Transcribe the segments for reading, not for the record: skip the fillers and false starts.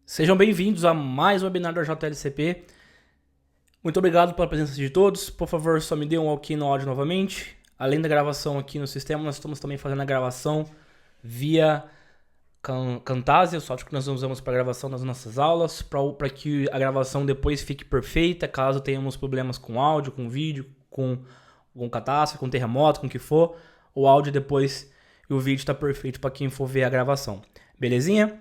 Sejam bem-vindos a mais um webinar da JLCP. Muito obrigado pela presença de todos. Por favor, só me dê um ok no áudio novamente. Além da gravação aqui no sistema, nós estamos também fazendo a gravação via Camtasia, o software que nós usamos para gravação das nossas aulas, para que a gravação depois fique perfeita, caso tenhamos problemas com áudio, com vídeo, com catástrofe, com terremoto, com o que for, o áudio depois e o vídeo está perfeito para quem for ver a gravação. Belezinha?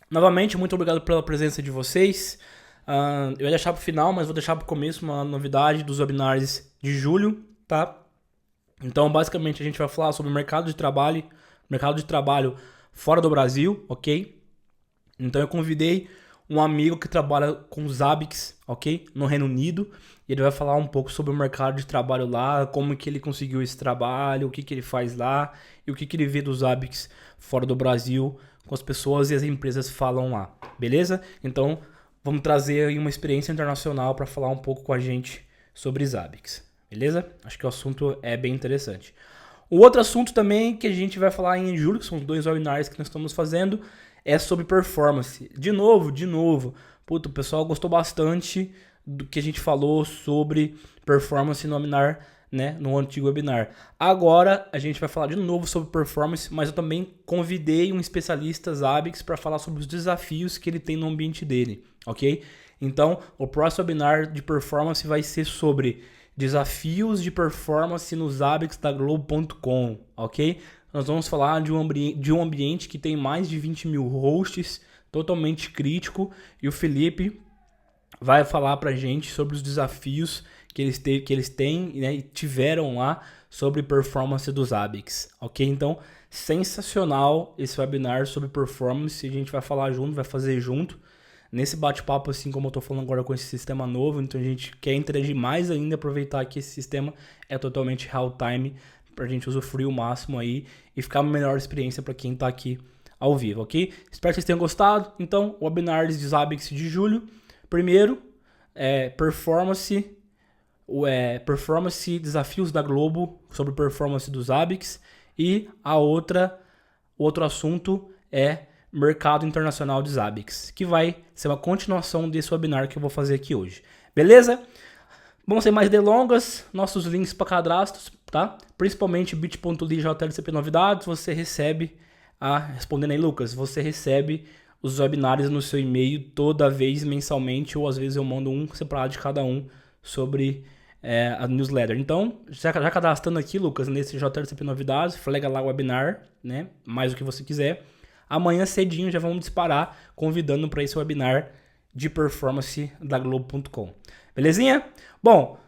Novamente, muito obrigado pela presença de vocês. Eu ia deixar para o final, mas vou deixar para o começo uma novidade dos webinars de julho, tá? Então, basicamente, a gente vai falar sobre o mercado de trabalho fora do Brasil, ok? Então, eu convidei um amigo que trabalha com Zabbix, ok? No Reino Unido. E ele vai falar um pouco sobre o mercado de trabalho lá, como que ele conseguiu esse trabalho, o que ele faz lá e o que ele vê do Zabbix fora do Brasil, com as pessoas e as empresas falam lá, beleza? Então, vamos trazer aí uma experiência internacional para falar um pouco com a gente sobre Zabbix, beleza? Acho que o assunto é bem interessante. O outro assunto também que a gente vai falar em julho, que são os 2 webinars que nós estamos fazendo, é sobre performance. De novo, puto, o pessoal gostou bastante do que a gente falou sobre performance no webinar, né, no antigo webinar. Agora a gente vai falar de novo sobre performance, mas eu também convidei um especialista Zabbix para falar sobre os desafios que ele tem no ambiente dele, ok? Então, o próximo webinar de performance vai ser sobre desafios de performance no Zabbix da Globo.com, ok? Nós vamos falar de um ambiente que tem mais de 20 mil hosts, totalmente crítico, e o Felipe vai falar pra gente sobre os desafios que eles têm, né, e tiveram lá sobre performance dos Zabbix, ok? Então, sensacional esse webinar sobre performance, a gente vai falar junto, vai fazer junto, nesse bate-papo, assim como eu tô falando agora com esse sistema novo, então a gente quer interagir mais ainda, aproveitar que esse sistema é totalmente real-time, pra gente usufruir o máximo aí e ficar uma melhor experiência para quem tá aqui ao vivo, ok? Espero que vocês tenham gostado. Então, webinars de Zabbix de julho. Primeiro, performance desafios da Globo sobre performance dos Zabbix. E o outro assunto é mercado internacional de Zabbix, que vai ser uma continuação desse webinar que eu vou fazer aqui hoje. Beleza? Bom, sem mais delongas, nossos links para cadastros, tá? Principalmente bit.ly JLCP novidades, você recebe, respondendo aí Lucas, você recebe os webinars no seu e-mail toda vez mensalmente, ou às vezes eu mando um separado de cada um sobre a newsletter. Então, já cadastrando aqui, Lucas, nesse JLCP novidades, flaga lá o webinar, né? Mais o que você quiser. Amanhã cedinho já vamos disparar convidando para esse webinar de performance da Globo.com. Belezinha? Bom,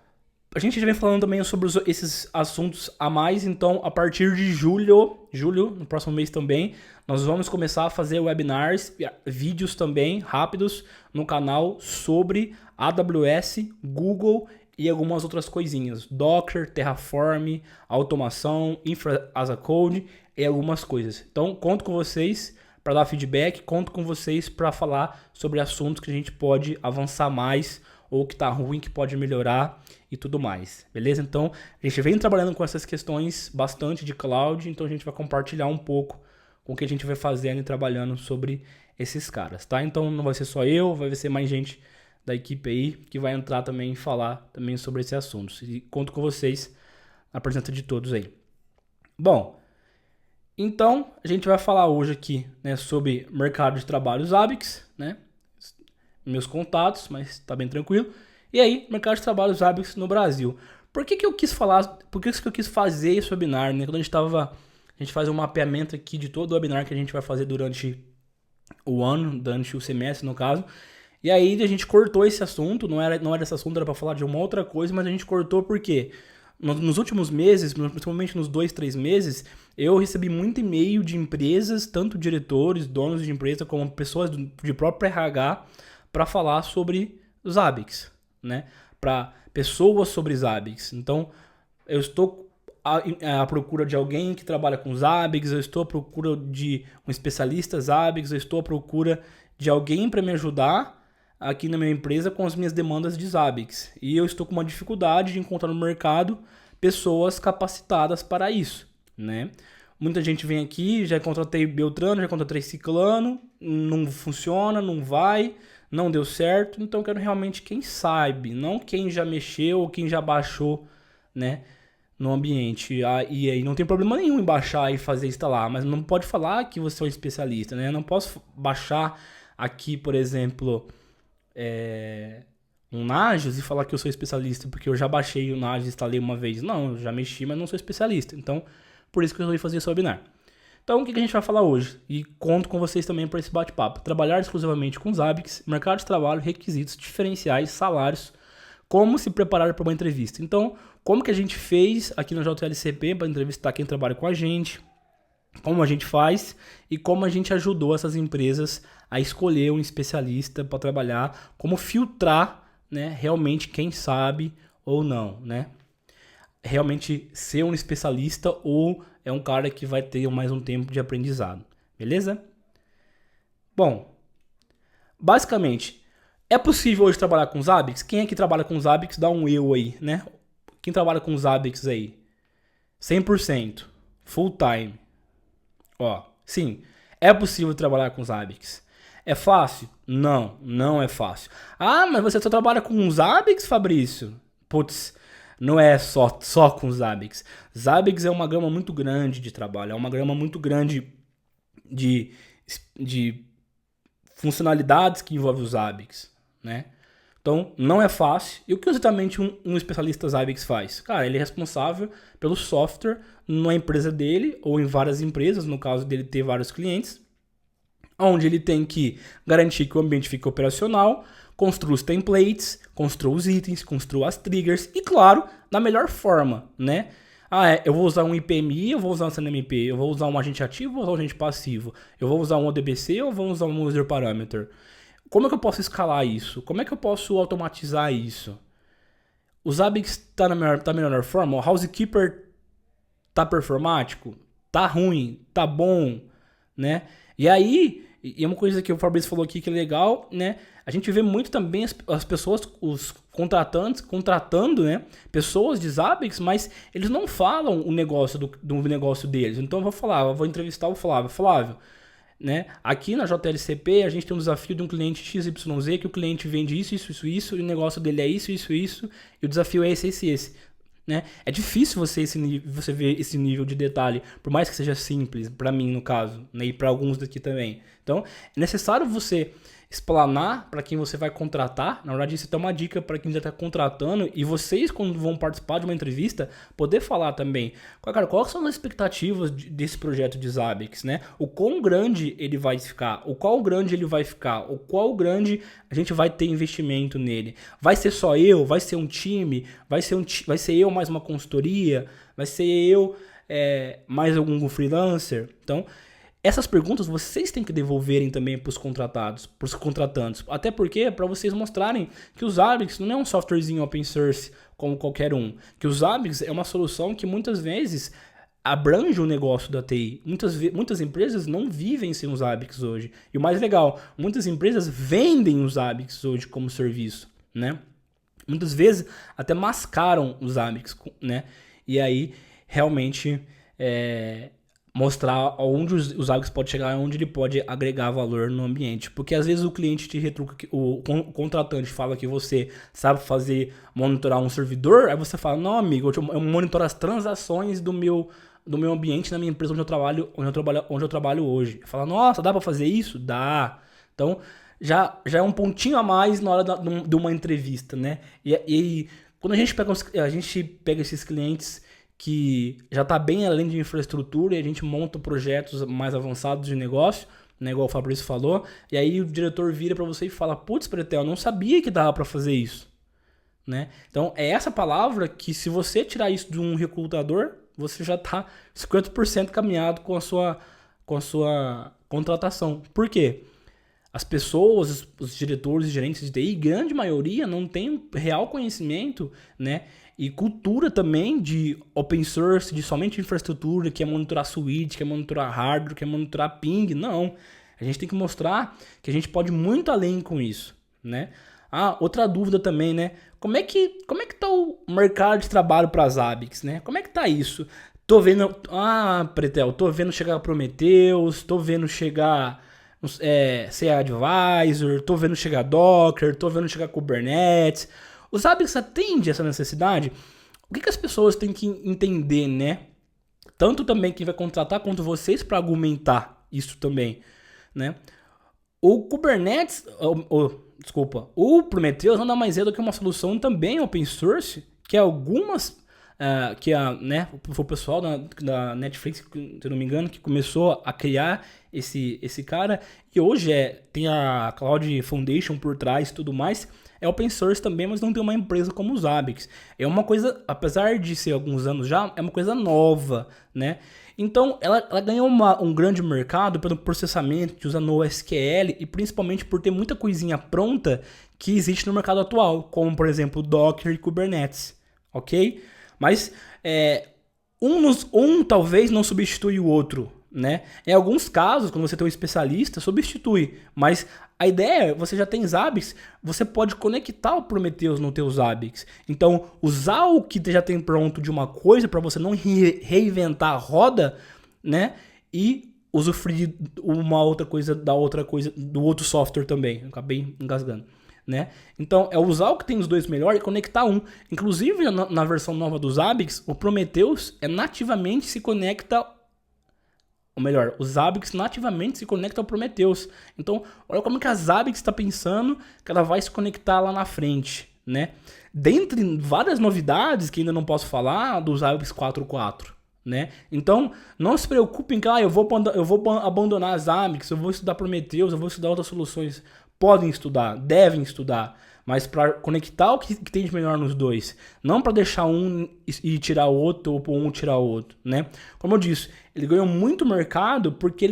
a gente já vem falando também sobre esses assuntos a mais, então a partir de julho, no próximo mês também, nós vamos começar a fazer webinars, vídeos também rápidos no canal sobre AWS, Google e algumas outras coisinhas. Docker, Terraform, automação, Infra as a Code e algumas coisas. Então, conto com vocês para dar feedback, conto com vocês para falar sobre assuntos que a gente pode avançar mais ou que tá ruim, que pode melhorar e tudo mais, beleza? Então, a gente vem trabalhando com essas questões bastante de cloud, então a gente vai compartilhar um pouco com o que a gente vai fazendo e trabalhando sobre esses caras, tá? Então, não vai ser só eu, vai ser mais gente da equipe aí que vai entrar também e falar também sobre esses assuntos. E conto com vocês na presença de todos aí. Bom, então, a gente vai falar hoje aqui, né, sobre mercado de trabalho Zabbix, né? Meus contatos, mas tá bem tranquilo. E aí, mercado de trabalho Zabbix no Brasil. Por que eu quis falar, por que eu quis fazer esse webinar, né? Quando a gente faz um mapeamento aqui de todo o webinar que a gente vai fazer durante o ano, durante o semestre no caso. E aí a gente cortou esse assunto, não era esse assunto, era para falar de uma outra coisa, mas a gente cortou porque nos últimos meses, principalmente nos 2-3 meses, eu recebi muito e-mail de empresas, tanto diretores, donos de empresa, como pessoas de próprio RH, para falar sobre Zabbix, né? Para pessoas sobre Zabbix. Então, eu estou à procura de alguém que trabalha com Zabbix, eu estou à procura de um especialista Zabbix, eu estou à procura de alguém para me ajudar aqui na minha empresa com as minhas demandas de Zabbix. E eu estou com uma dificuldade de encontrar no mercado pessoas capacitadas para isso, né? Muita gente vem aqui, já contratei Beltrano, já contratei Ciclano, não funciona, não vai, não deu certo. Então eu quero realmente quem sabe, não quem já mexeu ou quem já baixou, né, no ambiente. E aí não tem problema nenhum em baixar e fazer instalar, mas não pode falar que você é um especialista, né? Eu não posso baixar aqui, por exemplo, um Nagios e falar que eu sou especialista, porque eu já baixei o Nagios e instalei uma vez. Não, eu já mexi, mas não sou especialista. Então, por isso que eu resolvi fazer esse webinar. Então, o que a gente vai falar hoje? E conto com vocês também para esse bate-papo. Trabalhar exclusivamente com Zabbix, mercado de trabalho, requisitos, diferenciais, salários, como se preparar para uma entrevista. Então, como que a gente fez aqui no JLCP para entrevistar quem trabalha com a gente, como a gente faz e como a gente ajudou essas empresas a escolher um especialista para trabalhar, como filtrar, né, realmente quem sabe ou não, né? Realmente ser um especialista ou é um cara que vai ter mais um tempo de aprendizado, beleza? Bom, basicamente, é possível hoje trabalhar com Zabbix? Quem é que trabalha com Zabbix? Dá um eu aí, né? Quem trabalha com Zabbix aí? 100%, full time. Ó, sim, é possível trabalhar com Zabbix. É fácil? Não, não é fácil. Ah, mas você só trabalha com Zabbix, Fabrício? Putz, não é só com Zabbix. Zabbix é uma gama muito grande de trabalho, é uma gama muito grande de funcionalidades que envolvem o Zabbix, né? Então, não é fácil. E o que exatamente um especialista Zabbix faz? Cara, ele é responsável pelo software na empresa dele, ou em várias empresas, no caso dele ter vários clientes, onde ele tem que garantir que o ambiente fique operacional, construa os templates, construa os itens, construa as triggers e, claro, da melhor forma, né? Eu vou usar um IPMI, eu vou usar um CNMP, eu vou usar um agente ativo, eu vou usar um agente passivo, eu vou usar um ODBC, eu vou usar um user parameter. Como é que eu posso escalar isso? Como é que eu posso automatizar isso? O Zabbix tá na melhor forma? O Housekeeper tá performático? Tá ruim? Tá bom? Né? E aí, e uma coisa que o Fabrício falou aqui que é legal, né? A gente vê muito também as pessoas, os contratantes, contratando, né, pessoas de Zabbix, mas eles não falam o negócio do negócio deles. Então eu vou entrevistar o Flávio, né? Aqui na JLCP a gente tem um desafio de um cliente XYZ, que o cliente vende isso, e o negócio dele é isso, e o desafio é esse. Né? É difícil você ver esse nível de detalhe, por mais que seja simples, para mim no caso, né? E para alguns daqui também. Então, é necessário você explanar para quem você vai contratar. Na verdade, isso é até uma dica para quem já está contratando, e vocês, quando vão participar de uma entrevista, poder falar também, cara, quais são as expectativas desse projeto de Zabbix, né? O quão grande ele vai ficar, o qual grande ele vai ficar, o qual grande a gente vai ter investimento nele. Vai ser só eu? Vai ser um time? Vai ser eu mais uma consultoria? Vai ser eu mais algum freelancer? Então, essas perguntas vocês têm que devolverem também para os contratantes. Até porque é para vocês mostrarem que o Zabbix não é um softwarezinho open source como qualquer um. Que o Zabbix é uma solução que muitas vezes abrange o negócio da TI. Muitas empresas não vivem sem os Zabbix hoje. E o mais legal, muitas empresas vendem os Zabbix hoje como serviço, né? Muitas vezes até mascaram os Zabbix, né? E aí, realmente, mostrar onde o Zabbix pode chegar, onde ele pode agregar valor no ambiente. Porque às vezes o cliente te retruca, o contratante fala que você sabe monitorar um servidor, aí você fala, não, amigo, eu monitoro as transações do meu ambiente na minha empresa onde eu trabalho hoje. Fala, nossa, dá para fazer isso? Dá. Então, já é um pontinho a mais na hora de uma entrevista, né? E quando a gente pega esses clientes que já está bem além de infraestrutura e a gente monta projetos mais avançados de negócio, né, igual o Fabrício falou, e aí o diretor vira para você e fala, putz, Pretel, eu não sabia que dava para fazer isso. Né? Então, é essa palavra que, se você tirar isso de um recrutador, você já está 50% caminhado com a sua contratação. Por quê? As pessoas, os diretores e gerentes de TI, grande maioria, não tem real conhecimento, né? E cultura também de open source, de somente infraestrutura, que é monitorar switch, que é monitorar hardware, que é monitorar ping. Não. A gente tem que mostrar que a gente pode ir muito além com isso, né? Outra dúvida também, né? Como é que tá o mercado de trabalho para Zabbix, né? Como é que tá isso? Pretel, tô vendo chegar Prometheus, tô vendo chegar CA Advisor, tô vendo chegar Docker, tô vendo chegar Kubernetes. Os Zabbix atendem essa necessidade? O que as pessoas têm que entender, né? Tanto também quem vai contratar quanto vocês para argumentar isso também, né? O Kubernetes, o Prometheus nada mais é do que uma solução também open source que algumas foi o pessoal da Netflix, se eu não me engano, que começou a criar esse cara, e hoje tem a Cloud Foundation por trás e tudo mais. É open source também, mas não tem uma empresa como os Zabbix. É uma coisa, apesar de ser alguns anos já, é uma coisa nova, né? Então, ela ganhou um grande mercado pelo processamento que usa no SQL e principalmente por ter muita coisinha pronta que existe no mercado atual, como, por exemplo, Docker e Kubernetes, ok? Mas um talvez não substitui o outro, né? Em alguns casos, quando você tem um especialista, substitui. Mas a ideia é, você já tem Zabbix, você pode conectar o Prometheus no teu Zabbix. Então, usar o que já tem pronto de uma coisa para você não reinventar a roda, né? E usufruir uma outra coisa da outra coisa do outro software também. Eu acabei engasgando. Né? Então, é usar o que tem os dois melhor e conectar um. Inclusive, na versão nova dos Zabbix, o Prometheus nativamente se conecta. Ou melhor, o Zabbix nativamente se conecta ao Prometheus. Então, olha como que a Zabbix está pensando que ela vai se conectar lá na frente. Né? Dentre várias novidades que ainda não posso falar, do Zabbix 4.4. Né? Então, não se preocupem que eu vou abandonar a Zabbix, eu vou estudar Prometheus, eu vou estudar outras soluções. Podem estudar, devem estudar, mas para conectar o que tem de melhor nos dois, não para deixar um e tirar o outro ou um tirar o outro, né? Como eu disse, ele ganhou muito mercado porque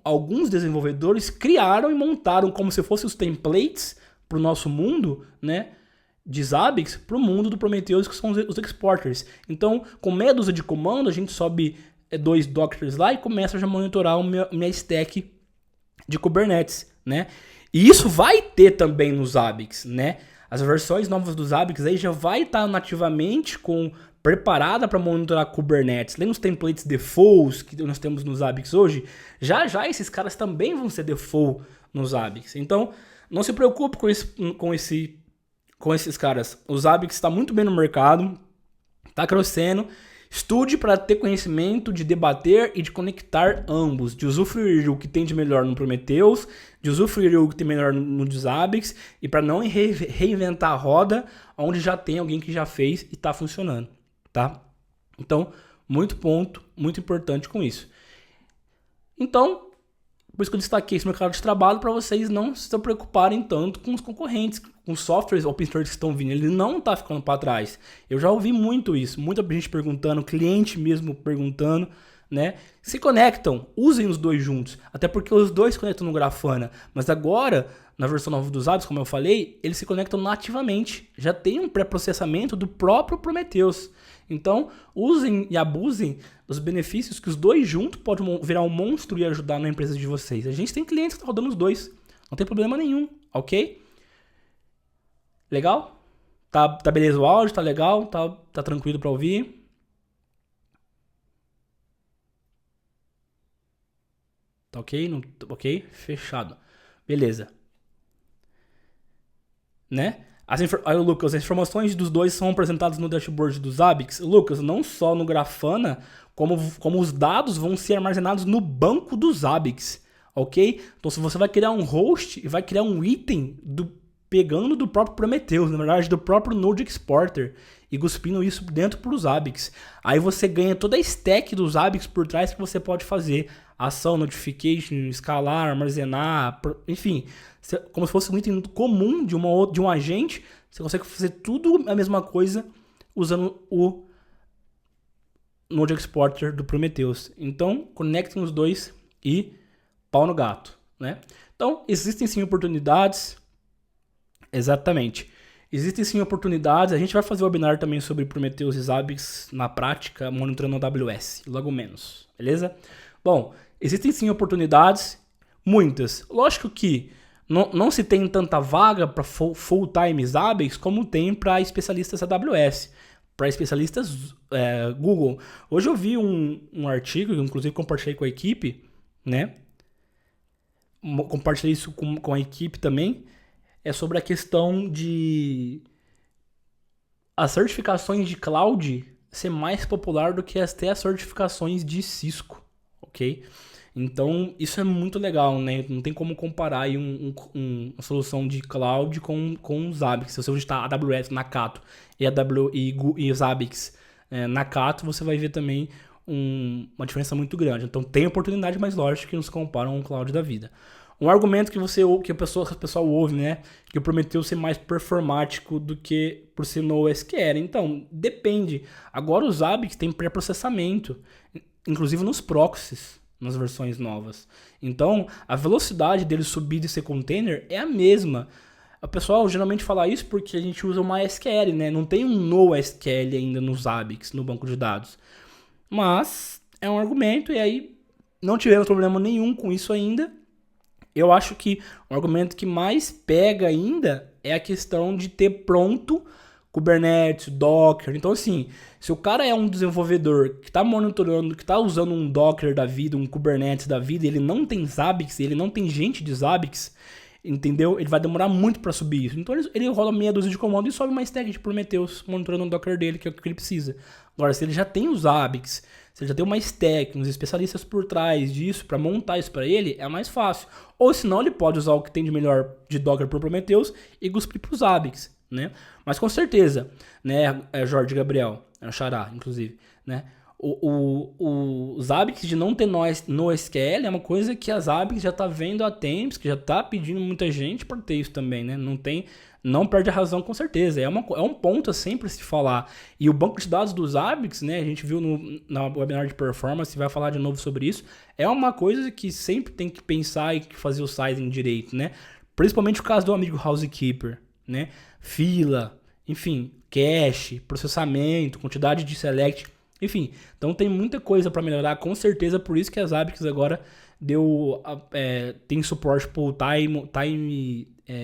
alguns desenvolvedores criaram e montaram como se fossem os templates para o nosso mundo, né? De Zabbix para o mundo do Prometheus, que são os exporters. Então, com meia dúzia de comando, a gente sobe 2 Dockers lá e começa a já monitorar a minha stack de Kubernetes, né? E isso vai ter também no Zabbix, né? As versões novas do Zabbix aí já vai estar nativamente preparada para monitorar Kubernetes. Lembra os templates defaults que nós temos no Zabbix hoje? Já esses caras também vão ser default no Zabbix. Então, não se preocupe com esses caras. O Zabbix está muito bem no mercado, está crescendo. Estude para ter conhecimento de debater e de conectar ambos, de usufruir o que tem de melhor no Prometheus, de usufruir o que tem melhor no Zabbix e para não reinventar a roda onde já tem alguém que já fez e está funcionando, tá? Então, muito importante com isso. Então, por isso que eu destaquei esse mercado de trabalho para vocês não se preocuparem tanto com os concorrentes, com os softwares open source que estão vindo. Ele não está ficando para trás. Eu já ouvi muito isso, muita gente perguntando, cliente mesmo perguntando, né? Se conectam, usem os dois juntos, até porque os dois se conectam no Grafana, mas agora, na versão nova dos Zabbix, como eu falei, eles se conectam nativamente, já tem um pré-processamento do próprio Prometheus. Então, usem e abusem dos benefícios que os dois juntos podem virar um monstro e ajudar na empresa de vocês. A gente tem clientes que estão rodando os dois, não tem problema nenhum, ok? Legal? Tá beleza o áudio? Tá legal? Tá tranquilo para ouvir? Tá ok? Não, ok? Fechado. Beleza. Né? Aí, Lucas, as informações dos dois são apresentadas no dashboard do Zabbix. Lucas, não só no Grafana, como os dados vão ser armazenados no banco do Zabbix, ok? Então, se você vai criar um host e vai criar um item pegando do próprio Prometheus, na verdade, do próprio Node Exporter, e cuspindo isso dentro para o Zabbix. Aí você ganha toda a stack do Zabbix por trás que você pode fazer. Ação, notification, escalar, armazenar, enfim, como se fosse um item comum de um agente, você consegue fazer tudo a mesma coisa usando o Node Exporter do Prometheus. Então, conectem os dois e pau no gato, né? Então, existem sim oportunidades. Exatamente. Existem sim oportunidades. A gente vai fazer um webinar também sobre Prometheus e Zabbix na prática, monitorando a AWS, logo menos, beleza? Bom, existem sim oportunidades, muitas. Lógico que não se tem tanta vaga para full-time Zabbix como tem para especialistas AWS. para especialistas Google. Hoje eu vi um artigo, inclusive compartilhei com a equipe, né? Compartilhei isso com a equipe também. É sobre a questão de as certificações de cloud ser mais popular do que até as certificações de Cisco, ok? Então, isso é muito legal, né? Não tem como comparar aí uma solução de cloud com o Zabbix. Se você digitar AWS Nakato e Zabbix Nakato, você vai ver também uma diferença muito grande. Então, tem oportunidade, mas lógico que não se comparam ao cloud da vida. Um argumento que o pessoal ouve, né? Que o Prometheus ser mais performático do que por ser NoSQL. Então, depende. Agora o Zabbix tem pré-processamento, inclusive nos proxies, nas versões novas. Então, a velocidade dele subir de ser container é a mesma. O pessoal geralmente fala isso porque a gente usa o MySQL, né? Não tem um NoSQL ainda no Zabbix, no banco de dados. Mas é um argumento e aí não tivemos problema nenhum com isso ainda. Eu acho que o argumento que mais pega ainda é a questão de ter pronto Kubernetes, Docker. Então, assim, se o cara é um desenvolvedor que está monitorando, que está usando um Docker da vida, um Kubernetes da vida, e ele não tem Zabbix, ele não tem gente de Zabbix, entendeu? Ele vai demorar muito para subir isso. Então, ele rola meia dúzia de comando e sobe uma stack de Prometheus, monitorando o Docker dele, que é o que ele precisa. Agora, se ele já tem os Zabbix, se ele já tem uma stack, uns especialistas por trás disso, para montar isso para ele, é mais fácil. Ou senão, ele pode usar o que tem de melhor de Docker pro Prometheus e cuspir pro Zabbix, né? Mas com certeza, né, Jorge Gabriel, é o Xará, inclusive, né? O Zabbix de não ter NoSQL é uma coisa que a Zabbix já tá vendo há tempos, que já tá pedindo muita gente para ter isso também, né? Não perde a razão com certeza. É um ponto a sempre se falar. E o banco de dados do Zabbix, né? A gente viu na webinar de performance, vai falar de novo sobre isso. É uma coisa que sempre tem que pensar e fazer o sizing direito, né? Principalmente o caso do amigo Housekeeper, né? Fila, enfim, cache, processamento, quantidade de select, enfim. Então tem muita coisa para melhorar, com certeza. Por isso que a Zabbix agora tem suporte por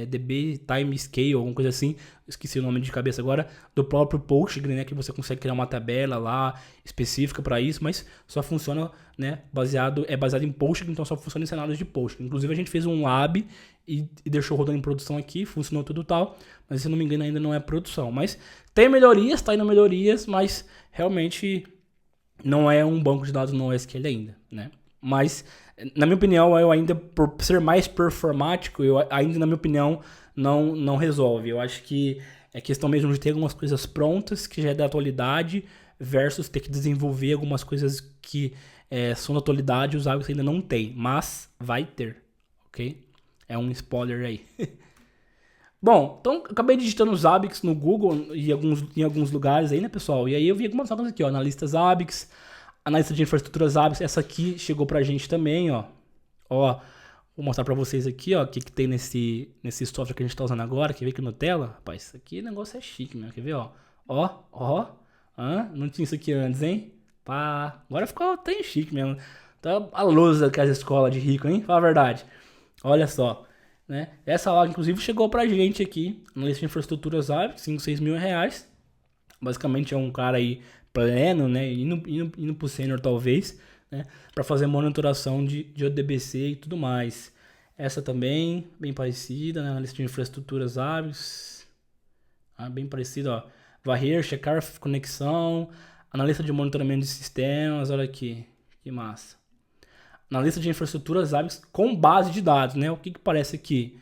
DB, Time Scale, alguma coisa assim. Esqueci o nome de cabeça agora. Do próprio Postgre, né? Que você consegue criar uma tabela lá específica para isso, mas só funciona, né? Baseado em Postgre, então só funciona em cenários de Postgre. Inclusive a gente fez um lab e deixou rodando em produção aqui, funcionou tudo tal, mas se não me engano ainda não é produção. Mas tem melhorias, tá indo melhorias, mas realmente não é um banco de dados NoSQL ainda, né? Mas, na minha opinião, eu ainda, por ser mais performático, na minha opinião, não resolve. Eu acho que é questão mesmo de ter algumas coisas prontas, que já é da atualidade, versus ter que desenvolver algumas coisas que são da atualidade e os Zabbix ainda não tem. Mas vai ter, ok? É um spoiler aí. Bom, então acabei digitando Zabbix no Google e em alguns lugares aí, né, pessoal? E aí eu vi algumas coisas aqui, ó, analista Zabbix, analista de infraestrutura Zabbix, essa aqui chegou pra gente também, ó. Ó, vou mostrar pra vocês aqui, ó, o que tem nesse software que a gente tá usando agora. Quer ver aqui no tela? Rapaz, isso aqui o negócio é chique, meu. Quer ver, ó? Ó. Não tinha isso aqui antes, hein? Pá, agora ficou até chique mesmo. Tá a lousa que as escolas de rico, hein? Fala a verdade. Olha só, né? Essa lá, inclusive, chegou pra gente aqui, na lista de infraestrutura Zabbix, 5, 6 mil reais. Basicamente é um cara aí pleno, né? Indo pro sênior talvez, né? Pra fazer monitoração de ODBC e tudo mais. Essa também, bem parecida, né? Na lista de infraestrutura Zabbix. Bem parecida, ó. Varrer, checar conexão, analista de monitoramento de sistemas, olha aqui, que massa. Na lista de infraestrutura Zabbix com base de dados, né? O que parece aqui?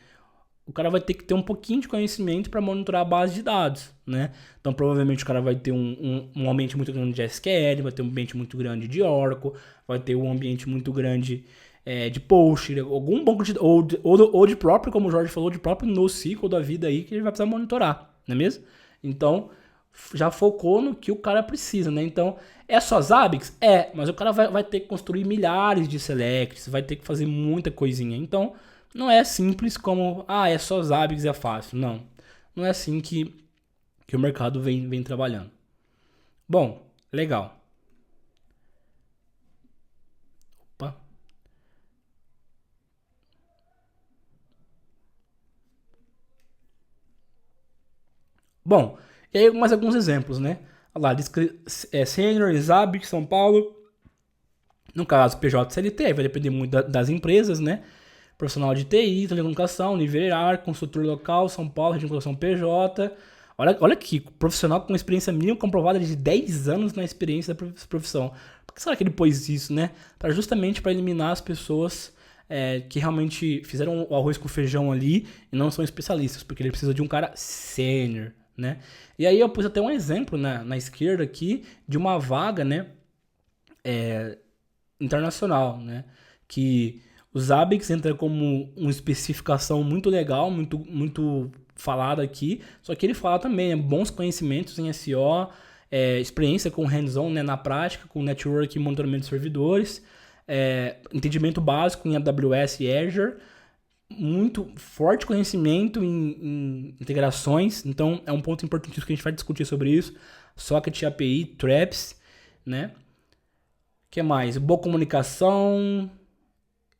O cara vai ter que ter um pouquinho de conhecimento para monitorar a base de dados, né? Então, provavelmente o cara vai ter um ambiente muito grande de SQL, vai ter um ambiente muito grande de Oracle, vai ter um ambiente muito grande de Postgre, algum banco de ou de próprio, como o Jorge falou, de próprio NoSQL da vida aí que ele vai precisar monitorar, não é mesmo? Então, já focou no que o cara precisa, né? Então, é só Zabbix? Mas o cara vai ter que construir milhares de selects, vai ter que fazer muita coisinha. Então, não é simples como, é só Zabbix, é fácil. Não é assim que o mercado vem trabalhando. Bom, legal. Opa. Bom, e aí mais alguns exemplos, né? Olha lá, Senior, Zabbix, São Paulo. No caso, PJ CLT, vai depender muito das empresas, né? Profissional de TI, telecomunicação, nível hierárquico, consultor local, São Paulo, regulação PJ. Olha aqui, profissional com experiência mínima comprovada de 10 anos na experiência da profissão. Por que será que ele pôs isso, né? Justamente para eliminar as pessoas que realmente fizeram o arroz com feijão ali e não são especialistas, porque ele precisa de um cara sênior, né? E aí eu pus até um exemplo na esquerda aqui de uma vaga, né? Internacional, né? Que o Zabbix entra como uma especificação muito legal, muito falada aqui, só que ele fala também bons conhecimentos em SEO, experiência com hands-on, né, na prática, com network e monitoramento de servidores, entendimento básico em AWS e Azure, muito forte conhecimento em integrações, então é um ponto importantíssimo que a gente vai discutir sobre isso, Socket API, Traps, né? O que mais? Boa comunicação,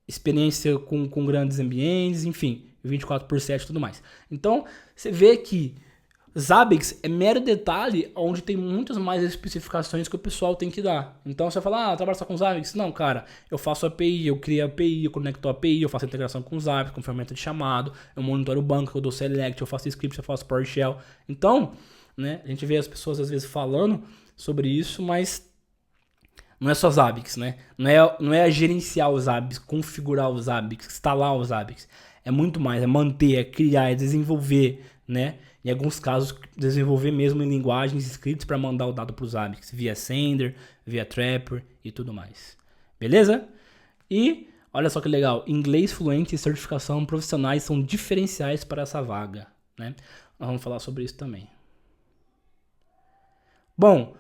experiência com grandes ambientes, enfim, 24/7 e tudo mais. Então, você vê que Zabbix é mero detalhe onde tem muitas mais especificações que o pessoal tem que dar. Então, você fala, trabalha só com Zabbix? Não, cara, eu faço API, eu crio API, eu conecto a API, eu faço integração com Zabbix, com ferramenta de chamado, eu monitoro o banco, eu dou select, eu faço script, eu faço PowerShell. Então, né, a gente vê as pessoas às vezes falando sobre isso, mas não é só Zabbix, né? Não é gerenciar os Zabbix, configurar os Zabbix, instalar os Zabbix. É muito mais, é manter, é criar, é desenvolver, né? Em alguns casos, desenvolver mesmo em linguagens scripts para mandar o dado para os Zabbix, via Sender, via Trapper e tudo mais. Beleza? E olha só que legal, inglês fluente e certificação profissionais são diferenciais para essa vaga, né? Nós vamos falar sobre isso também. Bom,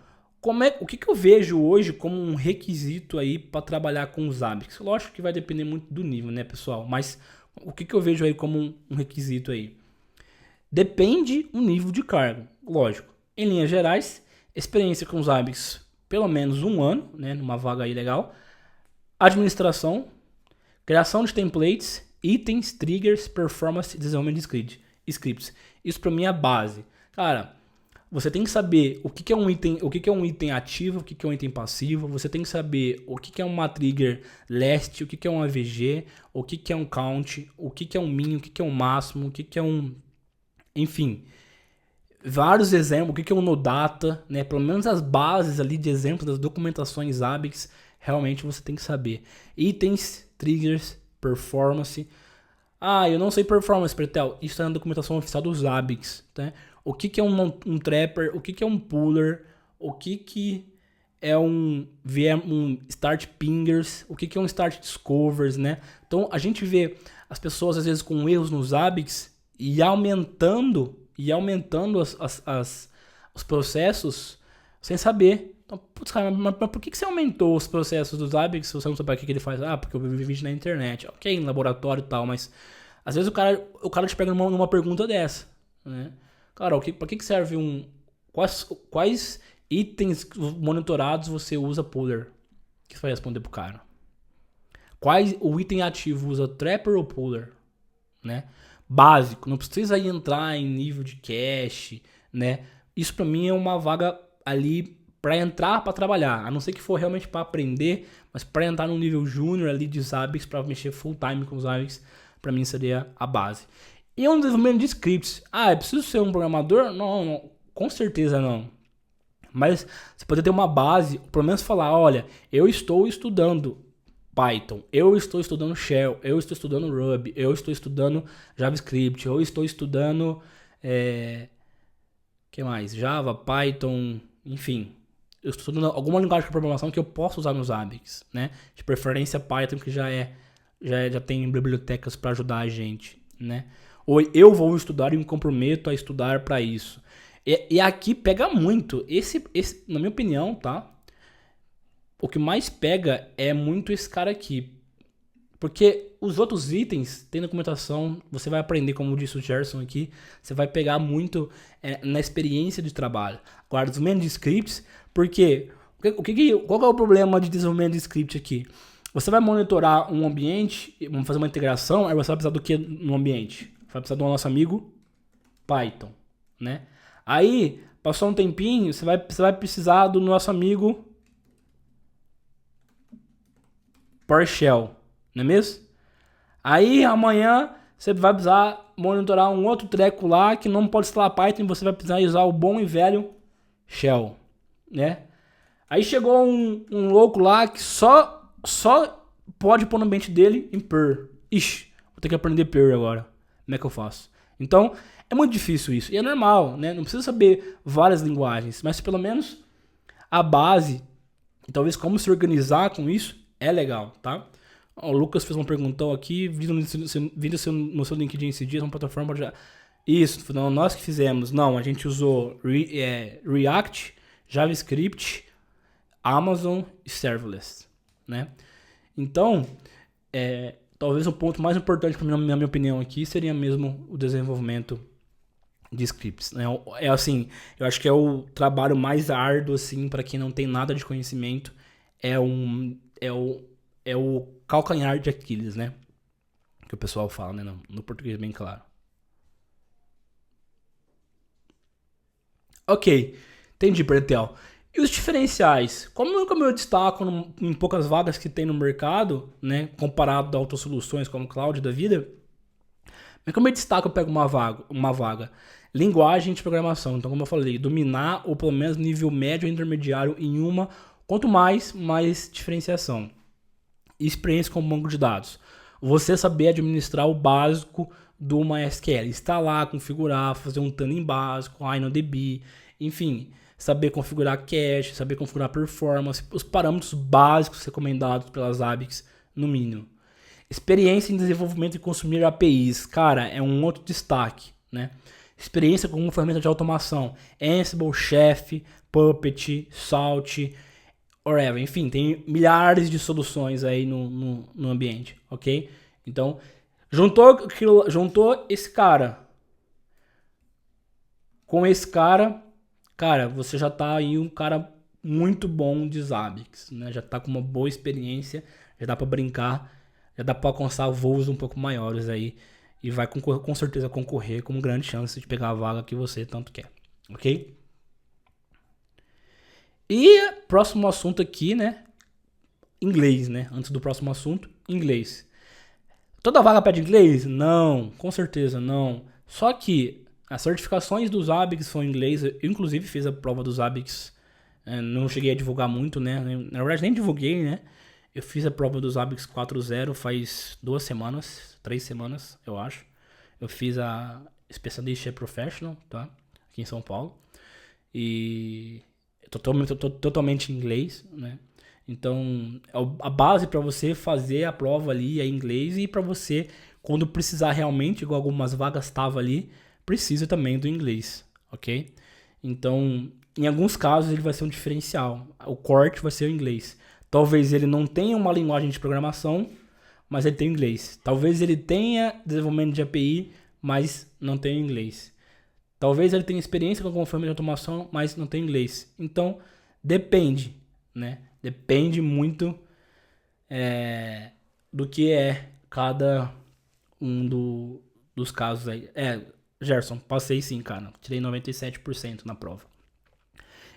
o que eu vejo hoje como um requisito aí para trabalhar com os Zabbix? Lógico que vai depender muito do nível, né, pessoal? Mas o que eu vejo aí como um requisito aí? Depende do nível de cargo, lógico. Em linhas gerais, experiência com os Zabbix pelo menos 1 ano, né, numa vaga aí legal. Administração, criação de templates, itens, triggers, performance, desenvolvimento de scripts. Isso para mim é a base. Cara, você tem que saber o que é um item ativo, o que é um item passivo. Você tem que saber o que é uma trigger last, o que é um AVG, o que é um count, o que é um min, o que é um máximo, o que é um... Enfim, vários exemplos, o que é um NoData, né? Pelo menos as bases ali de exemplos das documentações Zabbix, realmente você tem que saber. Itens, triggers, performance. Eu não sei performance, Pretel. Isso é na documentação oficial dos Zabbix, né? O que é um trapper, o que é um puller, o que é um start pingers, o que é um start discovers, né? Então a gente vê as pessoas às vezes com erros nos Zabbix e aumentando os processos sem saber. Então, putz, cara, mas por que você aumentou os processos dos Zabbix se você não sabe o que ele faz? Porque eu vi vídeo na internet. Ok, em laboratório e tal, mas às vezes o cara te pega numa pergunta dessa, né? Cara, pra que serve quais itens monitorados você usa puller? O que você vai responder pro cara? O item ativo usa trapper ou puller? Né? Básico, não precisa entrar em nível de cache, né? Isso pra mim é uma vaga ali para entrar para trabalhar, a não ser que for realmente para aprender, mas para entrar num nível júnior ali de Zabbix, para mexer full time com os Zabbix, para mim seria a base. E um desenvolvimento de scripts. Eu preciso ser um programador? Não, com certeza não. Mas você pode ter uma base, pelo menos falar, olha, eu estou estudando Python, eu estou estudando Shell, eu estou estudando Ruby, eu estou estudando JavaScript, eu estou estudando que mais? Java, Python, enfim. Eu estou estudando alguma linguagem de programação que eu posso usar nos Zabbix, né? De preferência Python, que já tem bibliotecas para ajudar a gente, né? Ou eu vou estudar e me comprometo a estudar para isso. E aqui pega muito. Esse, na minha opinião, tá? O que mais pega é muito esse cara aqui. Porque os outros itens tem documentação, você vai aprender, como disse o Gerson aqui, você vai pegar muito na experiência de trabalho. Agora, desenvolvimento de scripts, porque qual é o problema de desenvolvimento de script aqui? Você vai monitorar um ambiente, vamos fazer uma integração, aí você vai precisar do que no ambiente? Vai precisar do nosso amigo Python, né? Aí, Passou um tempinho, você vai precisar do nosso amigo PowerShell, não é mesmo? Aí amanhã você vai precisar monitorar um outro treco lá que não pode instalar Python e você vai precisar usar o bom e velho Shell, né? Aí chegou um louco lá que só pode pôr no ambiente dele em Perl. Ixi, vou ter que aprender Perl agora. Como é que eu faço? Então, é muito difícil isso. E é normal, né? Não precisa saber várias linguagens, mas pelo menos a base, e talvez como se organizar com isso, é legal, tá? O Lucas fez uma perguntão aqui, vindo no seu LinkedIn esse dia, uma plataforma já... Isso, não, nós que fizemos. Não, a gente usou React, JavaScript, Amazon e Serverless, né? Então, talvez o ponto mais importante, na minha opinião aqui, seria mesmo o desenvolvimento de scripts, né? É assim, eu acho que é o trabalho mais árduo, assim, para quem não tem nada de conhecimento, é o calcanhar de Aquiles, né? Que o pessoal fala, né? No português bem claro. Ok, entendi, Pretel. E os diferenciais? Como eu destaco em poucas vagas que tem no mercado, né? Comparado a outras soluções como Cloud da vida, mas como eu destaco, eu pego uma vaga. Linguagem de programação. Então, como eu falei, dominar ou pelo menos nível médio ou intermediário em uma. Quanto mais diferenciação. Experiência com banco de dados. Você saber administrar o básico do MySQL. Instalar, configurar, fazer um tuning básico, InnoDB, enfim. Saber configurar cache, saber configurar performance, os parâmetros básicos recomendados pelas ABICs, no mínimo. Experiência em desenvolvimento e consumir APIs. Cara, é um outro destaque, né? Experiência com uma ferramenta de automação. Ansible, Chef, Puppet, Salt, whatever. Enfim, tem milhares de soluções aí no ambiente, ok? Então, juntou esse cara com esse cara, você já tá aí um cara muito bom de Zabbix, né? Já tá com uma boa experiência, já dá pra brincar, já dá pra alcançar voos um pouco maiores aí e vai com certeza concorrer com grande chance de pegar a vaga que você tanto quer, ok? E próximo assunto aqui, né? Inglês, né? Antes do próximo assunto, inglês. Toda vaga pede inglês? Não, com certeza não. Só que as certificações dos Zabbix são em inglês. Eu, inclusive, fiz a prova dos Zabbix. Não cheguei a divulgar muito, né? Na verdade, nem divulguei, né? Eu fiz a prova dos Zabbix 4.0 faz 3 semanas, eu acho. Eu fiz a Specialist Professional, tá? Aqui em São Paulo. E totalmente em inglês, né? Então, a base para você fazer a prova ali é em inglês e para você, quando precisar realmente, igual algumas vagas estavam ali, precisa também do inglês, ok? Então, em alguns casos ele vai ser um diferencial. O corte vai ser o inglês. Talvez ele não tenha uma linguagem de programação, mas ele tem inglês. Talvez ele tenha desenvolvimento de API, mas não tem inglês. Talvez ele tenha experiência com alguma forma de automação, mas não tem inglês. Então, depende, né? Depende muito do que é cada um dos casos aí. Gerson, passei sim, cara. Tirei 97% na prova.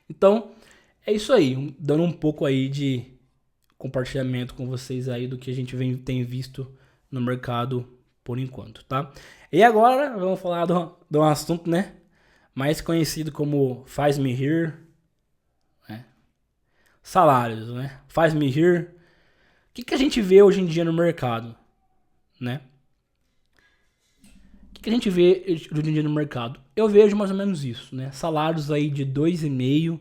Então, é isso aí. Dando um pouco aí de compartilhamento com vocês aí do que a gente tem visto no mercado por enquanto, tá? E agora, vamos falar de um assunto, né? Mais conhecido como Faz Me Here. Salários, né? Faz Me Here. O que a gente vê hoje em dia no mercado, né? O que a gente vê hoje em dia no mercado? Eu vejo mais ou menos isso, né? Salários aí de 2,5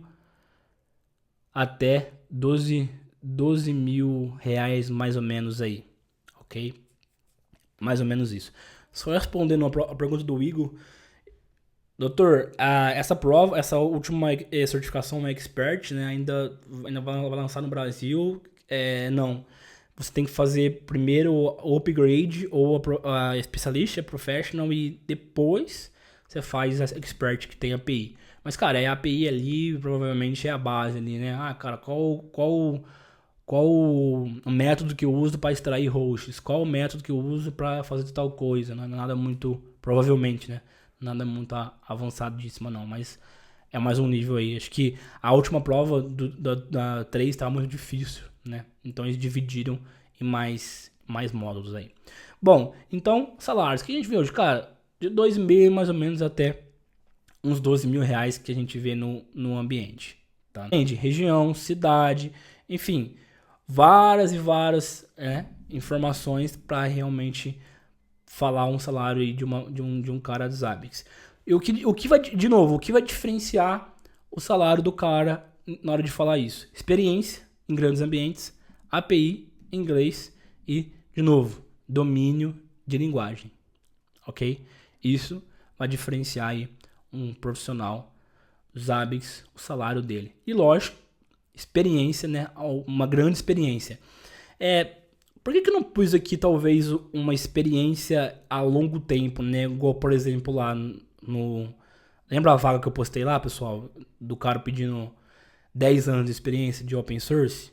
até 12 mil reais mais ou menos aí, ok? Mais ou menos isso. Só respondendo a pergunta do Igor. Doutor, essa prova, essa última certificação Expert, né, ainda vai lançar no Brasil. Não. Você tem que fazer primeiro o Upgrade ou a Specialist, a Professional, e depois você faz a Expert, que tem API. Mas, cara, a API ali provavelmente é a base ali, né? Cara, qual o método que eu uso para extrair hosts? Qual o método que eu uso para fazer tal coisa? Não é nada muito, provavelmente, né? Nada muito avançadíssimo não, mas é mais um nível aí. Acho que a última prova da 3 estava muito difícil, né? Então eles dividiram em mais módulos aí. Bom, então, salários. O que a gente vê hoje? Cara, de 2,5 mais ou menos até uns 12 mil reais que a gente vê no ambiente. Tá? Depende, região, cidade, enfim, várias e várias informações para realmente falar um salário aí de um cara de Zabbix. E o que vai, de novo, o que vai diferenciar o salário do cara na hora de falar isso? Experiência em grandes ambientes, API, inglês e, de novo, domínio de linguagem. Ok? Isso vai diferenciar aí um profissional Zabbix, o salário dele. E lógico, experiência, né? Uma grande experiência. Por que eu não pus aqui talvez uma experiência a longo tempo, né? Igual, por exemplo, lá no... Lembra a vaga que eu postei lá, pessoal? Do cara pedindo 10 anos de experiência de open source?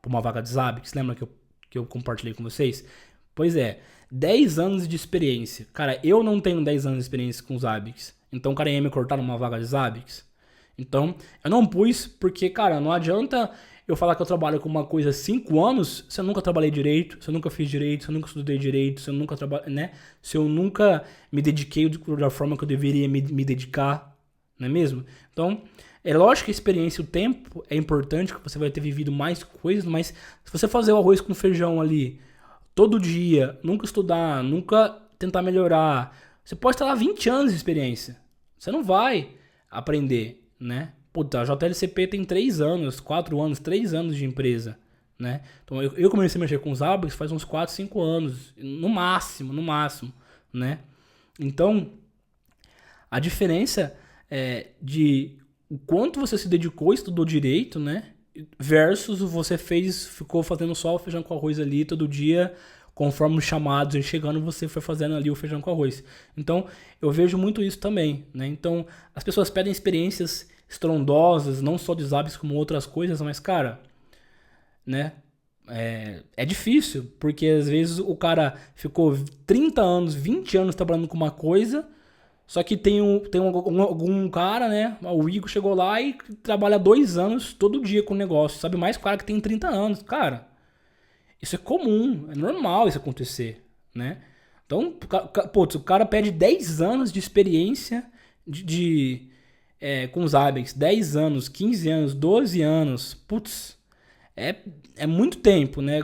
Por uma vaga de Zabbix. Lembra que eu compartilhei com vocês? Pois é, 10 anos de experiência. Cara, eu não tenho 10 anos de experiência com Zabbix. Então o cara ia me cortar numa vaga de Zabbix. Então, eu não pus porque, cara, não adianta eu falar que eu trabalho com uma coisa há 5 anos se eu nunca trabalhei direito, se eu nunca fiz direito, se eu nunca estudei direito, se eu nunca trabalhei, né? Se eu nunca me dediquei da forma que eu deveria me dedicar, não é mesmo? Então, é lógico que a experiência, o tempo é importante, que você vai ter vivido mais coisas, mas se você fazer o arroz com feijão ali todo dia, nunca estudar, nunca tentar melhorar, você pode estar lá 20 anos de experiência. Você não vai aprender, né? Puta, a JLCP tem 3 anos, 4 anos, 3 anos de empresa, né? Então eu comecei a mexer com os Zabbix faz uns 4, 5 anos, no máximo, né? Então, a diferença é de o quanto você se dedicou, estudou direito, né? Versus você ficou fazendo só o feijão com arroz ali todo dia, conforme os chamados iam chegando, você foi fazendo ali o feijão com arroz. Então, eu vejo muito isso também, né? Então, as pessoas pedem experiências estrondosas, não só de Zabbix como outras coisas, mas, cara, né? É difícil, porque às vezes o cara ficou 30 anos, 20 anos trabalhando com uma coisa, só que tem algum cara, né? O Igor chegou lá e trabalha 2 anos todo dia com o negócio. Sabe mais que o cara que tem 30 anos. Cara, isso é comum, é normal isso acontecer, né? Então, putz, o cara pede 10 anos de experiência com os Zabbix. 10 anos, 15 anos, 12 anos. Putz, é muito tempo, né?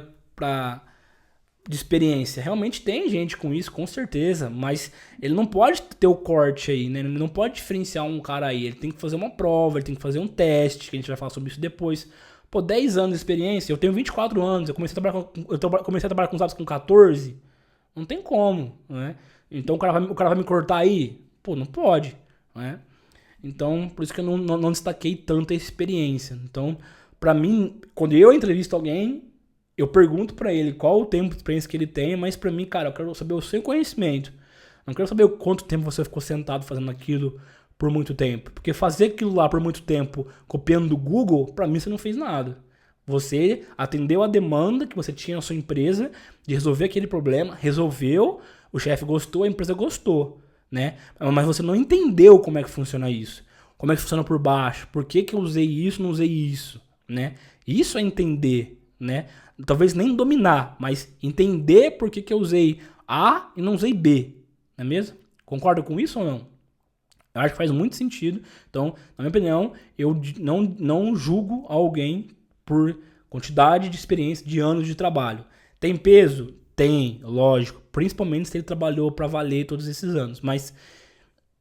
De experiência. Realmente tem gente com isso, com certeza, mas ele não pode ter o corte aí, né? Ele não pode diferenciar um cara aí. Ele tem que fazer uma prova, ele tem que fazer um teste, que a gente vai falar sobre isso depois. Pô, 10 anos de experiência, eu tenho 24 anos, eu comecei a trabalhar com os Zabbix com 14. Não tem como, né? Então o cara vai me cortar aí? Pô, não pode, né? Então, por isso que eu não destaquei tanta experiência. Então, pra mim, quando eu entrevisto alguém, eu pergunto pra ele qual o tempo de experiência que ele tem, mas pra mim, cara, eu quero saber o seu conhecimento. Não quero saber quanto tempo você ficou sentado fazendo aquilo por muito tempo. Porque fazer aquilo lá por muito tempo, copiando do Google, pra mim você não fez nada. Você atendeu a demanda que você tinha na sua empresa de resolver aquele problema, resolveu, o chefe gostou, a empresa gostou, né? Mas você não entendeu como é que funciona isso. Como é que funciona por baixo. Por que eu usei isso, não usei isso, né? Isso é entender, né? Talvez nem dominar, mas entender por que eu usei A e não usei B, não é mesmo? Concorda com isso ou não? Eu acho que faz muito sentido. Então, na minha opinião, eu não julgo alguém por quantidade de experiência de anos de trabalho. Tem peso? Tem, lógico. Principalmente se ele trabalhou para valer todos esses anos. Mas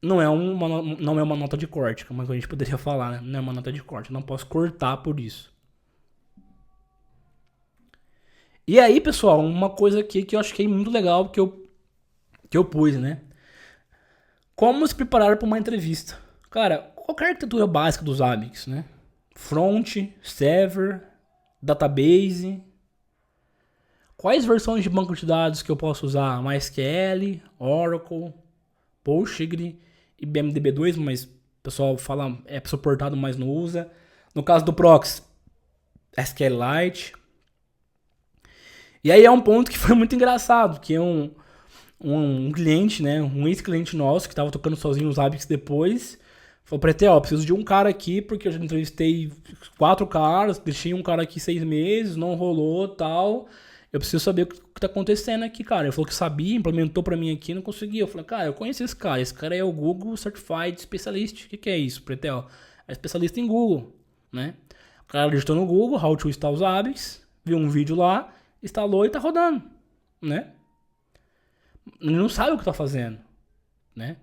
não é uma nota de corte, como a gente poderia falar, né? Não é uma nota de corte. Eu não posso cortar por isso. E aí, pessoal, uma coisa aqui que eu achei muito legal que eu pus, né? Como se preparar para uma entrevista? Cara, qualquer arquitetura básica dos Zabbix, né? Front, server, database. Quais versões de banco de dados que eu posso usar? MySQL, Oracle, Postgre e BMDB2, mas o pessoal fala é suportado, mas não usa. No caso do Proxy, SQLite. E aí é um ponto que foi muito engraçado, que é um cliente, né, um ex-cliente nosso que estava tocando sozinho os Zabbix depois, Falou, Pretel, eu preciso de um cara aqui, porque eu já entrevistei 4 caras, deixei um cara aqui 6 meses, não rolou, tal. Eu preciso saber o que tá acontecendo aqui, cara. Ele falou que sabia, implementou pra mim aqui, não conseguia. Eu falei, cara, eu conheço esse cara. Esse cara é o Google Certified Specialist. O que é isso, Pretel? É especialista em Google, né? O cara digitou no Google, how to install os Zabbix, viu um vídeo lá, instalou e tá rodando, né? Ele não sabe o que tá fazendo, né?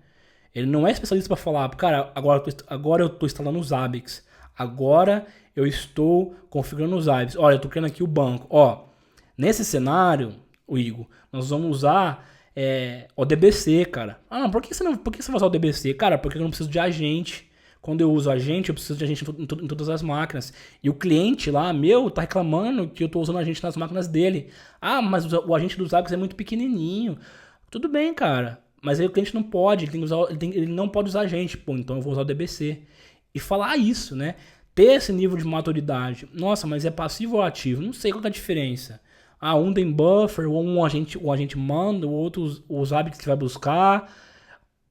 Ele não é especialista para falar, cara, agora eu tô instalando os Zabbix. Agora eu estou configurando os Zabbix. Olha, eu tô criando aqui o banco. Ó, nesse cenário, o Igor, nós vamos usar o DBC, cara. Ah, por que você vai usar o DBC? Cara, porque eu não preciso de agente. Quando eu uso agente, eu preciso de agente em todas as máquinas. E o cliente lá, meu, tá reclamando que eu tô usando agente nas máquinas dele. Ah, mas o agente dos Zabbix é muito pequenininho. Tudo bem, cara. Mas aí o cliente não pode, ele não pode usar agente. Pô, então eu vou usar o DBC. E falar isso, né? Ter esse nível de maturidade. Nossa, mas é passivo ou ativo? Não sei qual é a diferença. Ah, um tem buffer, ou o agente manda, o outro os Zabbix que vai buscar.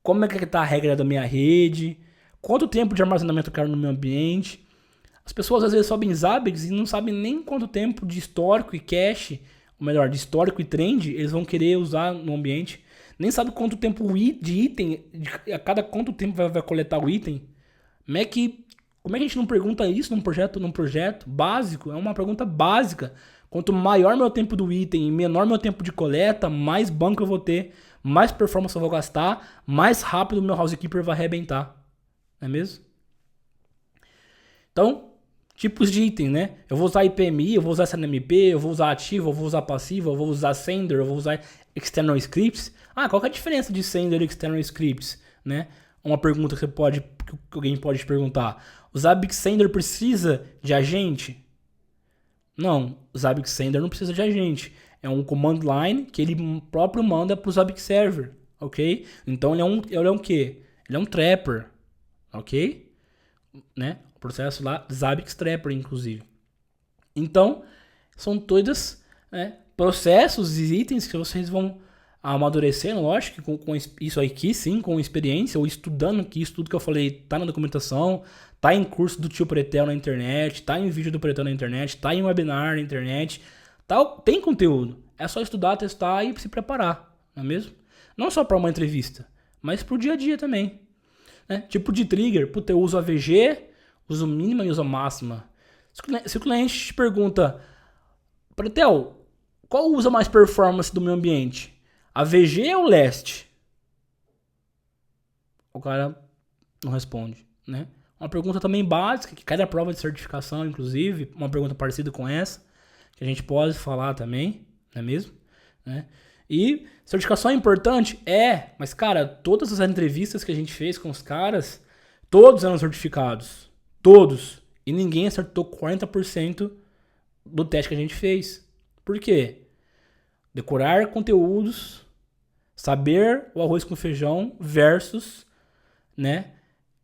Como é que tá a regra da minha rede? Quanto tempo de armazenamento eu quero no meu ambiente? As pessoas às vezes sobem Zabbix e não sabem nem quanto tempo de histórico e cache, ou melhor, de histórico e trend, eles vão querer usar no ambiente. Nem sabe quanto tempo de item, a cada quanto tempo vai coletar o item. Como é que a gente não pergunta isso num projeto básico? É uma pergunta básica. Quanto maior meu tempo do item e menor meu tempo de coleta, mais banco eu vou ter, mais performance eu vou gastar, mais rápido o meu housekeeper vai arrebentar. Não é mesmo? Então, tipos de item, né? Eu vou usar IPMI, eu vou usar SNMP, eu vou usar ativo, eu vou usar passivo, eu vou usar sender, eu vou usar external scripts. Ah, qual que é a diferença de sender e external scripts, né? Uma pergunta que alguém pode te perguntar. O Zabbix Sender precisa de agente? Não, o Zabbix Sender não precisa de agente. É um command line que ele próprio manda para o Zabbix Server, ok? Então ele é um quê? Ele é um trapper, ok? Né? O processo lá, Zabbix Trapper, inclusive. Então, são todos processos e itens que vocês vão amadurecendo, lógico, com isso aqui sim, com experiência, ou estudando, que isso tudo que eu falei tá na documentação, tá em curso do tio Pretel na internet, tá em vídeo do Pretel na internet, tá em webinar na internet, tem conteúdo. É só estudar, testar e se preparar, não é mesmo? Não só para uma entrevista, mas pro dia a dia também. Né? Tipo de trigger, puta, eu uso AVG, uso mínima e uso máxima. Se o cliente te pergunta, Pretel, qual usa mais performance do meu ambiente? AVG ou LEST? O cara não responde, né? Uma pergunta também básica, que cai da prova de certificação, inclusive, uma pergunta parecida com essa, que a gente pode falar também, não é mesmo? Né? E certificação é importante? É, mas cara, todas as entrevistas que a gente fez com os caras, todos eram certificados. Todos. E ninguém acertou 40% do teste que a gente fez. Por quê? Decorar conteúdos, saber o arroz com feijão versus, né?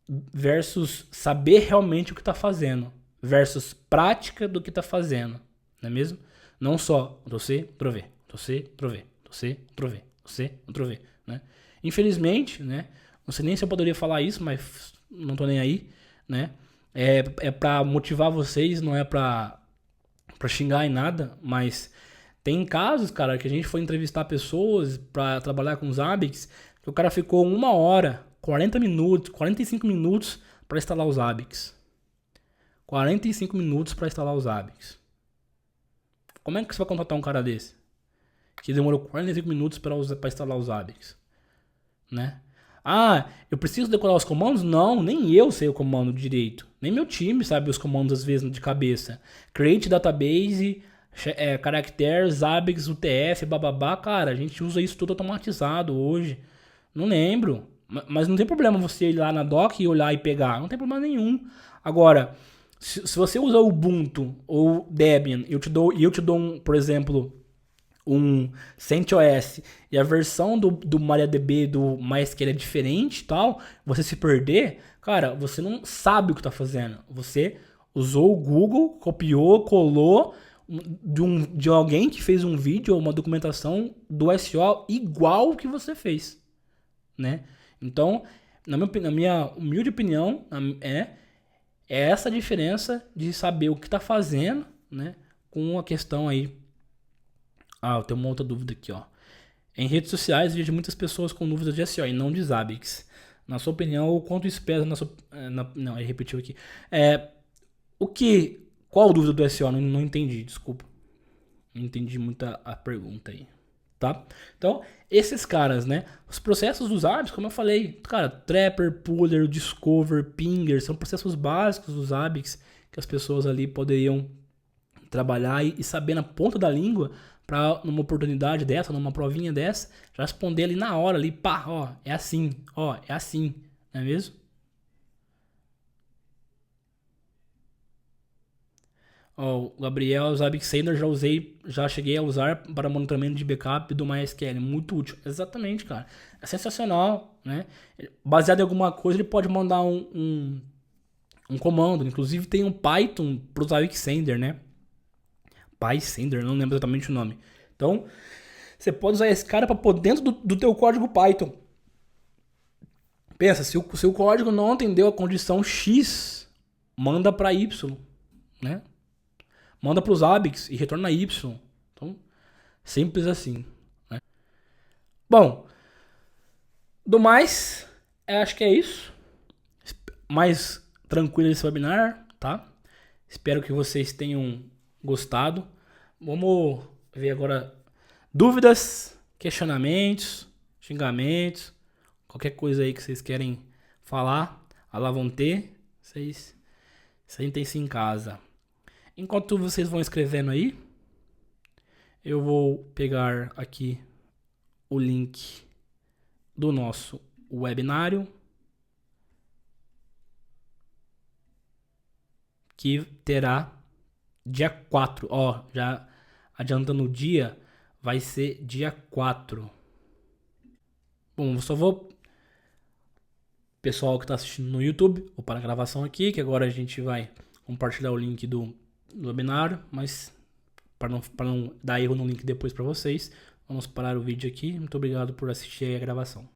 Versus saber realmente o que está fazendo. Versus prática do que está fazendo. Não é mesmo? Não só você, trover, você, trover, você, trover, você, trover, né? Infelizmente, né? Não sei nem se eu poderia falar isso, mas não tô nem aí, né? É pra motivar vocês, não é pra xingar em nada, mas tem casos, cara, que a gente foi entrevistar pessoas pra trabalhar com os Zabbix, que o cara ficou 1 hora, 40 minutos, 45 minutos pra instalar os Zabbix. 45 minutos pra instalar os Zabbix. Como é que você vai contratar um cara desse? Que demorou 45 minutos pra instalar os Zabbix, né? Ah, eu preciso decorar os comandos? Não, nem eu sei o comando direito. Nem meu time sabe os comandos às vezes de cabeça. Create database, characters, Zabbix, UTF, bababá. Cara, a gente usa isso tudo automatizado hoje. Não lembro. Mas não tem problema você ir lá na doc e olhar e pegar. Não tem problema nenhum. Agora, se você usa o Ubuntu ou Debian e eu te dou por exemplo, um CentOS e a versão do MariaDB, do MySQL é diferente e tal, você se perder, cara, você não sabe o que tá fazendo. Você usou o Google, copiou, colou de alguém que fez um vídeo ou uma documentação do SEO igual que você fez, né? Então, na minha humilde opinião, é essa diferença de saber o que tá fazendo, né? Com a questão aí. Eu tenho uma outra dúvida aqui, ó. Em redes sociais, vejo muitas pessoas com dúvidas de SEO e não de Zabbix. Na sua opinião, o quanto isso pesa na sua... não, ele repetiu aqui. Qual a dúvida do SEO? Não entendi, desculpa. Não entendi muito a pergunta aí, tá? Então, esses caras, né? Os processos dos Zabbix, como eu falei, cara, Trapper, Puller, Discover, Pinger, são processos básicos dos Zabbix que as pessoas ali poderiam trabalhar e saber na ponta da língua para numa oportunidade dessa, numa provinha dessa, já responder ali na hora, ali, pá, ó, é assim, não é mesmo? Ó, o Gabriel Zabbix Sender já cheguei a usar para monitoramento de backup do MySQL, muito útil. Exatamente, cara. É sensacional, né? Baseado em alguma coisa, ele pode mandar um comando. Inclusive tem um Python para o Zabbix Sender, né? PySender, não lembro exatamente o nome. Então, você pode usar esse cara para pôr dentro do teu código Python. Pensa, se o código não atendeu a condição X, manda para Y, né? Manda para os Zabbix e retorna Y. Então, simples assim, né? Bom, do mais, acho que é isso. Mais tranquilo esse webinar, tá? Espero que vocês tenham gostado. Vamos ver agora dúvidas, questionamentos, xingamentos, qualquer coisa aí que vocês querem falar, lá vão ter. Vocês sentem-se em casa. Enquanto vocês vão escrevendo aí, eu vou pegar aqui o link do nosso webinário, que terá dia 4, ó, já adiantando o dia, vai ser dia 4. Bom, eu só vou... Pessoal que está assistindo no YouTube, vou parar a gravação aqui, que agora a gente vai compartilhar o link do webinário, mas para não dar erro no link depois para vocês, vamos parar o vídeo aqui. Muito obrigado por assistir a gravação.